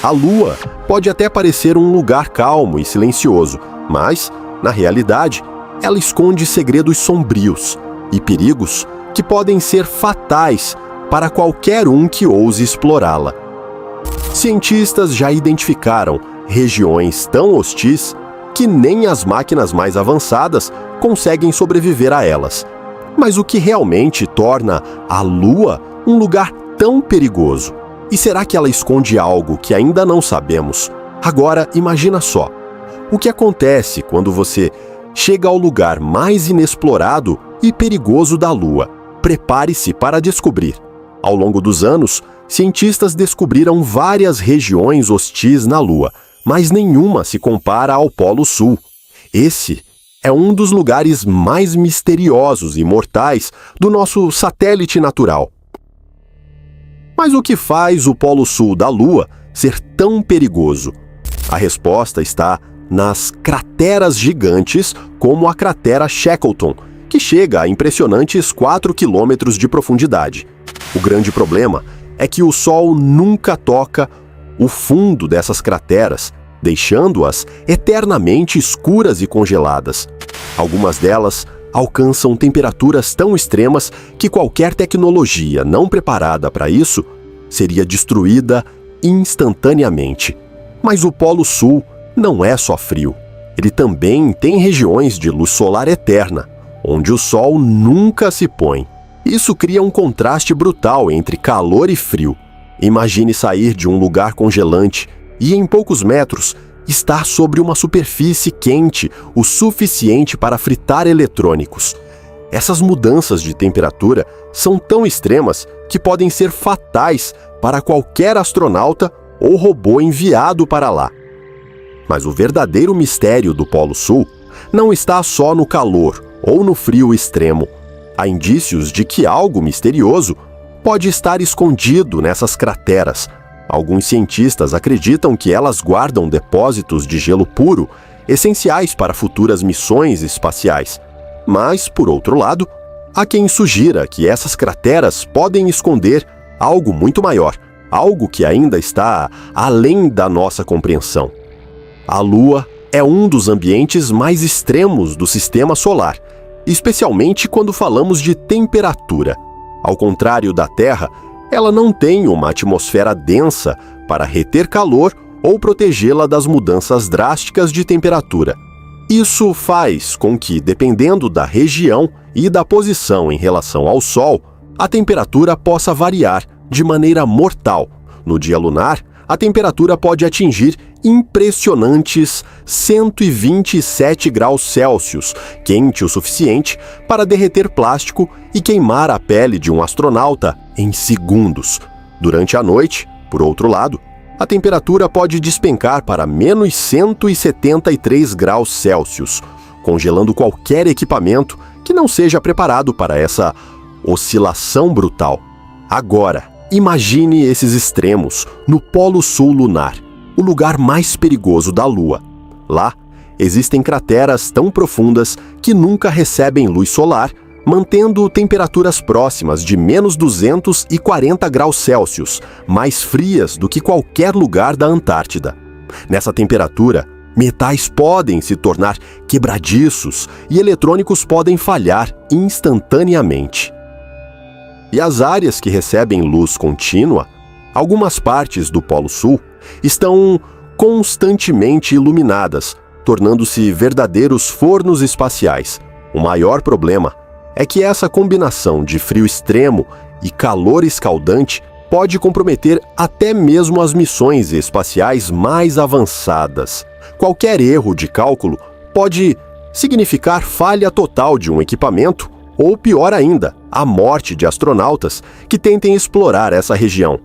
A Lua pode até parecer um lugar calmo e silencioso, mas, na realidade, ela esconde segredos sombrios e perigos que podem ser fatais para qualquer um que ouse explorá-la. Cientistas já identificaram regiões tão hostis que nem as máquinas mais avançadas conseguem sobreviver a elas. Mas o que realmente torna a Lua um lugar tão perigoso? E será que ela esconde algo que ainda não sabemos? Agora, imagina só. O que acontece quando você chega ao lugar mais inexplorado e perigoso da Lua? Prepare-se para descobrir. Ao longo dos anos, cientistas descobriram várias regiões hostis na Lua, mas nenhuma se compara ao Polo Sul. Esse é um dos lugares mais misteriosos e mortais do nosso satélite natural. Mas o que faz o Polo Sul da Lua ser tão perigoso? A resposta está nas crateras gigantes, como a cratera Shackleton, que chega a impressionantes 4 quilômetros de profundidade. O grande problema é que o Sol nunca toca o fundo dessas crateras, deixando-as eternamente escuras e congeladas. Algumas delas alcançam temperaturas tão extremas que qualquer tecnologia não preparada para isso seria destruída instantaneamente. Mas o Polo Sul não é só frio. Ele também tem regiões de luz solar eterna, onde o Sol nunca se põe. Isso cria um contraste brutal entre calor e frio. Imagine sair de um lugar congelante e, em poucos metros, estar sobre uma superfície quente o suficiente para fritar eletrônicos. Essas mudanças de temperatura são tão extremas que podem ser fatais para qualquer astronauta ou robô enviado para lá. Mas o verdadeiro mistério do Polo Sul não está só no calor ou no frio extremo. Há indícios de que algo misterioso pode estar escondido nessas crateras. Alguns cientistas acreditam que elas guardam depósitos de gelo puro, essenciais para futuras missões espaciais. Mas, por outro lado, há quem sugira que essas crateras podem esconder algo muito maior, algo que ainda está além da nossa compreensão. A Lua é um dos ambientes mais extremos do Sistema Solar, especialmente quando falamos de temperatura. Ao contrário da Terra, ela não tem uma atmosfera densa para reter calor ou protegê-la das mudanças drásticas de temperatura. Isso faz com que, dependendo da região e da posição em relação ao Sol, a temperatura possa variar de maneira mortal. No dia lunar, a temperatura pode atingir impressionantes 127 graus Celsius, quente o suficiente para derreter plástico e queimar a pele de um astronauta em segundos. Durante a noite, por outro lado, a temperatura pode despencar para menos 173 graus Celsius, congelando qualquer equipamento que não seja preparado para essa oscilação brutal. Agora, imagine esses extremos no Polo Sul lunar, o lugar mais perigoso da Lua. Lá, existem crateras tão profundas que nunca recebem luz solar, mantendo temperaturas próximas de menos 240 graus Celsius, mais frias do que qualquer lugar da Antártida. Nessa temperatura, metais podem se tornar quebradiços e eletrônicos podem falhar instantaneamente. E as áreas que recebem luz contínua, algumas partes do Polo Sul, estão constantemente iluminadas, tornando-se verdadeiros fornos espaciais. O maior problema é que essa combinação de frio extremo e calor escaldante pode comprometer até mesmo as missões espaciais mais avançadas. Qualquer erro de cálculo pode significar falha total de um equipamento ou, pior ainda, a morte de astronautas que tentem explorar essa região.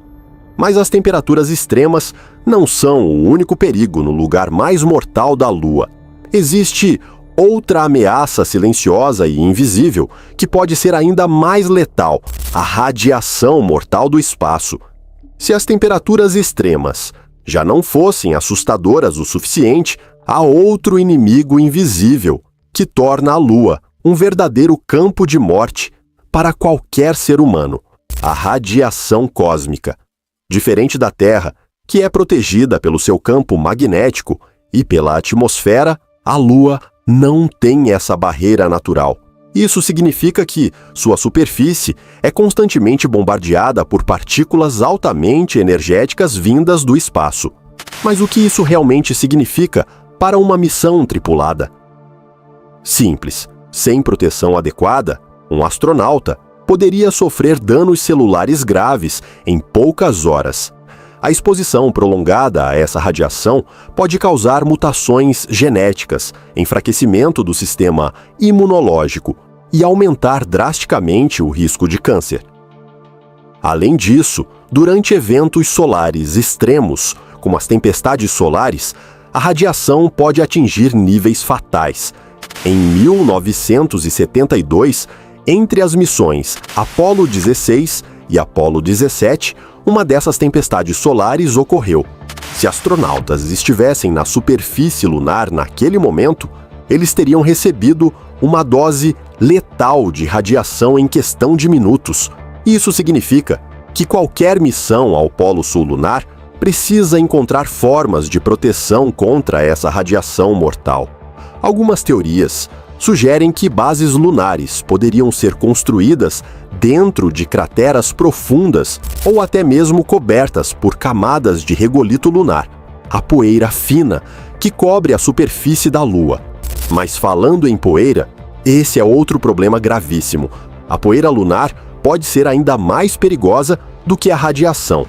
Mas as temperaturas extremas não são o único perigo no lugar mais mortal da Lua. Existe outra ameaça silenciosa e invisível que pode ser ainda mais letal: a radiação mortal do espaço. Se as temperaturas extremas já não fossem assustadoras o suficiente, há outro inimigo invisível que torna a Lua um verdadeiro campo de morte para qualquer ser humano: a radiação cósmica. Diferente da Terra, que é protegida pelo seu campo magnético e pela atmosfera, a Lua não tem essa barreira natural. Isso significa que sua superfície é constantemente bombardeada por partículas altamente energéticas vindas do espaço. Mas o que isso realmente significa para uma missão tripulada? Simples. Sem proteção adequada, um astronauta poderia sofrer danos celulares graves em poucas horas. A exposição prolongada a essa radiação pode causar mutações genéticas, enfraquecimento do sistema imunológico e aumentar drasticamente o risco de câncer. Além disso, durante eventos solares extremos, como as tempestades solares, a radiação pode atingir níveis fatais. Em 1972, entre as missões Apollo 16 e Apollo 17, uma dessas tempestades solares ocorreu. Se astronautas estivessem na superfície lunar naquele momento, eles teriam recebido uma dose letal de radiação em questão de minutos. Isso significa que qualquer missão ao Polo Sul lunar precisa encontrar formas de proteção contra essa radiação mortal. Algumas teorias sugerem que bases lunares poderiam ser construídas dentro de crateras profundas ou até mesmo cobertas por camadas de regolito lunar, a poeira fina que cobre a superfície da Lua. Mas falando em poeira, esse é outro problema gravíssimo. A poeira lunar pode ser ainda mais perigosa do que a radiação.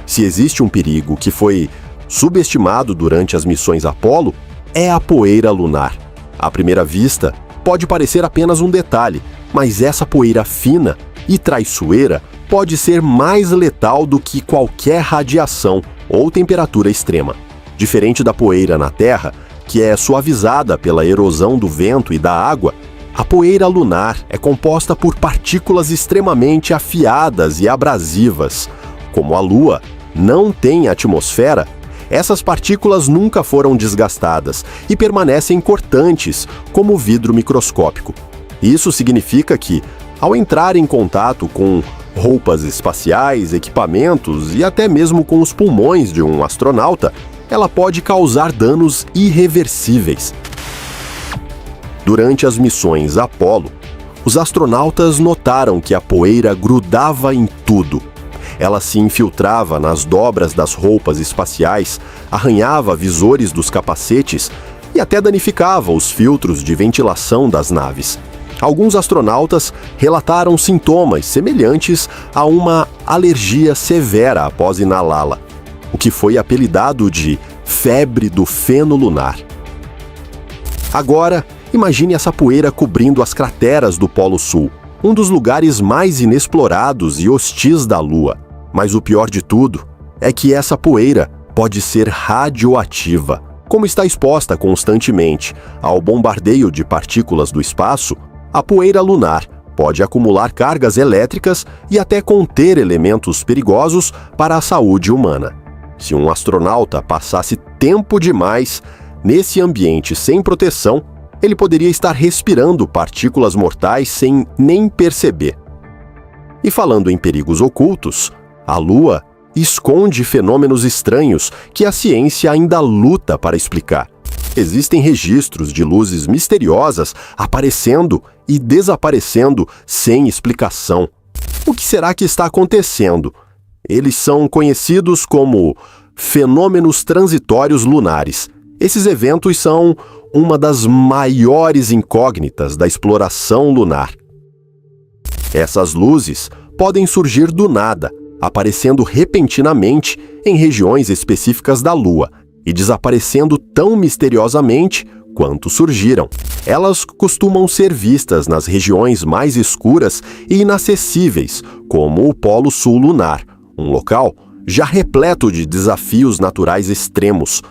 Se existe um perigo que foi subestimado durante as missões Apollo, é a poeira lunar. À primeira vista, pode parecer apenas um detalhe, mas essa poeira fina e traiçoeira pode ser mais letal do que qualquer radiação ou temperatura extrema. Diferente da poeira na Terra, que é suavizada pela erosão do vento e da água, a poeira lunar é composta por partículas extremamente afiadas e abrasivas. Como a Lua não tem atmosfera, essas partículas nunca foram desgastadas e permanecem cortantes, como vidro microscópico. Isso significa que, ao entrar em contato com roupas espaciais, equipamentos e até mesmo com os pulmões de um astronauta, ela pode causar danos irreversíveis. Durante as missões Apollo, os astronautas notaram que a poeira grudava em tudo. Ela se infiltrava nas dobras das roupas espaciais, arranhava visores dos capacetes e até danificava os filtros de ventilação das naves. Alguns astronautas relataram sintomas semelhantes a uma alergia severa após inalá-la, o que foi apelidado de febre do feno lunar. Agora, imagine essa poeira cobrindo as crateras do Polo Sul, um dos lugares mais inexplorados e hostis da Lua. Mas o pior de tudo é que essa poeira pode ser radioativa. Como está exposta constantemente ao bombardeio de partículas do espaço, a poeira lunar pode acumular cargas elétricas e até conter elementos perigosos para a saúde humana. Se um astronauta passasse tempo demais nesse ambiente sem proteção, ele poderia estar respirando partículas mortais sem nem perceber. E falando em perigos ocultos, a Lua esconde fenômenos estranhos que a ciência ainda luta para explicar. Existem registros de luzes misteriosas aparecendo e desaparecendo sem explicação. O que será que está acontecendo? Eles são conhecidos como fenômenos transitórios lunares. Esses eventos são uma das maiores incógnitas da exploração lunar. Essas luzes podem surgir do nada, aparecendo repentinamente em regiões específicas da Lua e desaparecendo tão misteriosamente quanto surgiram. Elas costumam ser vistas nas regiões mais escuras e inacessíveis, como o Polo Sul lunar, um local já repleto de desafios naturais extremos.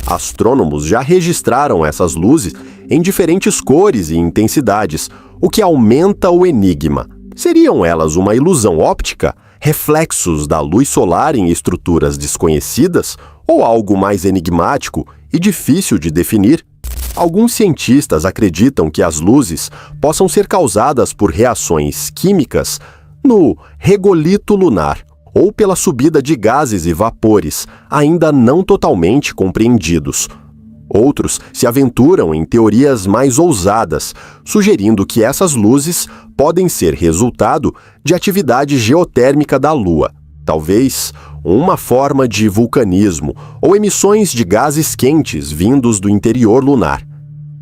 Astrônomos já registraram essas luzes em diferentes cores e intensidades, o que aumenta o enigma. Seriam elas uma ilusão óptica, reflexos da luz solar em estruturas desconhecidas, ou algo mais enigmático e difícil de definir? Alguns cientistas acreditam que as luzes possam ser causadas por reações químicas no regolito lunar, ou pela subida de gases e vapores, ainda não totalmente compreendidos. Outros se aventuram em teorias mais ousadas, sugerindo que essas luzes podem ser resultado de atividade geotérmica da Lua, talvez uma forma de vulcanismo ou emissões de gases quentes vindos do interior lunar.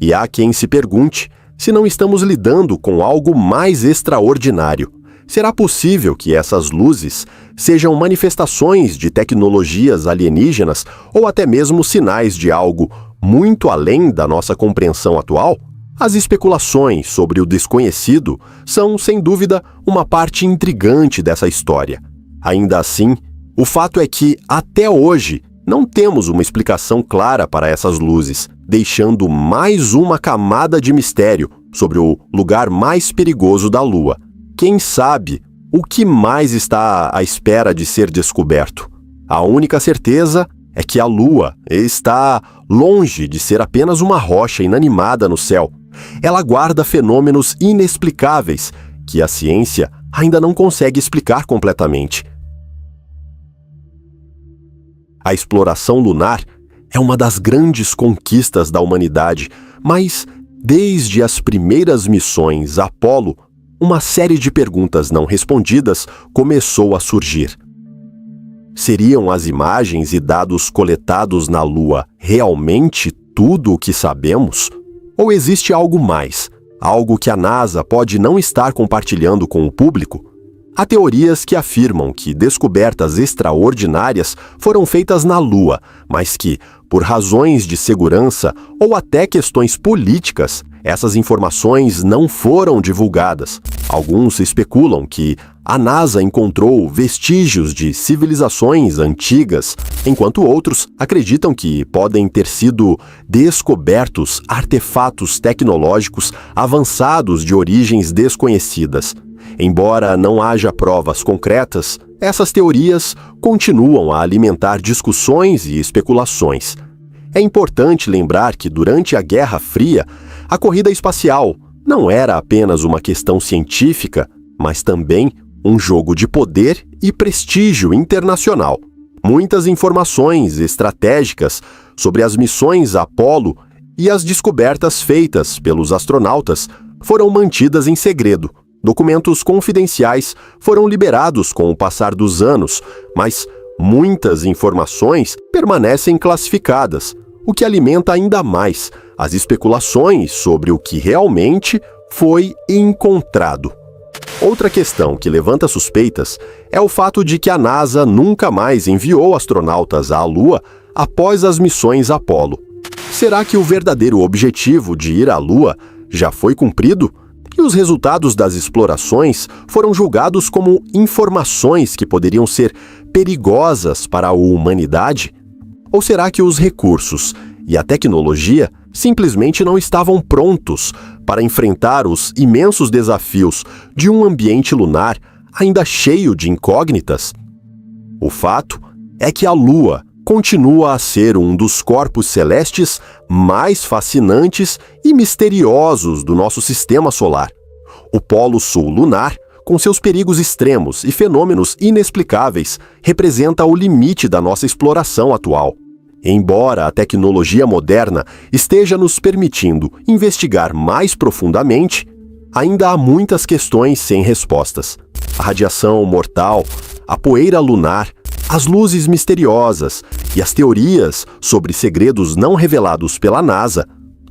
E há quem se pergunte se não estamos lidando com algo mais extraordinário. Será possível que essas luzes sejam manifestações de tecnologias alienígenas ou até mesmo sinais de algo muito além da nossa compreensão atual? As especulações sobre o desconhecido são, sem dúvida, uma parte intrigante dessa história. Ainda assim, o fato é que, até hoje, não temos uma explicação clara para essas luzes, deixando mais uma camada de mistério sobre o lugar mais perigoso da Lua. Quem sabe o que mais está à espera de ser descoberto? A única certeza é que a Lua está longe de ser apenas uma rocha inanimada no céu. Ela guarda fenômenos inexplicáveis que a ciência ainda não consegue explicar completamente. A exploração lunar é uma das grandes conquistas da humanidade, mas desde as primeiras missões Apollo, uma série de perguntas não respondidas começou a surgir. Seriam as imagens e dados coletados na Lua realmente tudo o que sabemos? Ou existe algo mais, algo que a NASA pode não estar compartilhando com o público? Há teorias que afirmam que descobertas extraordinárias foram feitas na Lua, mas que, por razões de segurança ou até questões políticas, essas informações não foram divulgadas. Alguns especulam que a NASA encontrou vestígios de civilizações antigas, enquanto outros acreditam que podem ter sido descobertos artefatos tecnológicos avançados de origens desconhecidas. Embora não haja provas concretas, essas teorias continuam a alimentar discussões e especulações. É importante lembrar que durante a Guerra Fria, a corrida espacial não era apenas uma questão científica, mas também um jogo de poder e prestígio internacional. Muitas informações estratégicas sobre as missões Apollo e as descobertas feitas pelos astronautas foram mantidas em segredo. Documentos confidenciais foram liberados com o passar dos anos, mas muitas informações permanecem classificadas, o que alimenta ainda mais as especulações sobre o que realmente foi encontrado. Outra questão que levanta suspeitas é o fato de que a NASA nunca mais enviou astronautas à Lua após as missões Apollo. Será que o verdadeiro objetivo de ir à Lua já foi cumprido? E os resultados das explorações foram julgados como informações que poderiam ser perigosas para a humanidade? Ou será que os recursos e a tecnologia simplesmente não estavam prontos para enfrentar os imensos desafios de um ambiente lunar ainda cheio de incógnitas? O fato é que a Lua continua a ser um dos corpos celestes mais fascinantes e misteriosos do nosso sistema solar. O Polo Sul lunar, com seus perigos extremos e fenômenos inexplicáveis, representa o limite da nossa exploração atual. Embora a tecnologia moderna esteja nos permitindo investigar mais profundamente, ainda há muitas questões sem respostas. A radiação mortal, a poeira lunar, as luzes misteriosas e as teorias sobre segredos não revelados pela NASA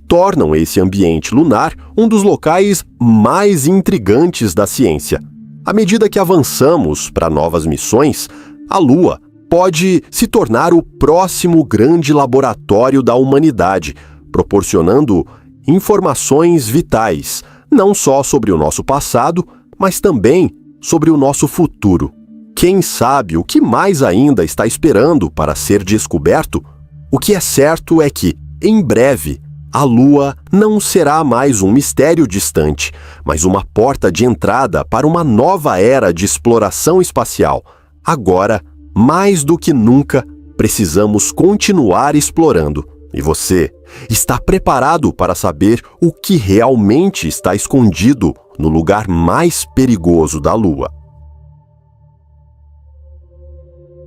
tornam esse ambiente lunar um dos locais mais intrigantes da ciência. À medida que avançamos para novas missões, a Lua pode se tornar o próximo grande laboratório da humanidade, proporcionando informações vitais, não só sobre o nosso passado, mas também sobre o nosso futuro. Quem sabe o que mais ainda está esperando para ser descoberto? O que é certo é que, em breve, a Lua não será mais um mistério distante, mas uma porta de entrada para uma nova era de exploração espacial. Agora, mais do que nunca, precisamos continuar explorando. E você está preparado para saber o que realmente está escondido no lugar mais perigoso da Lua?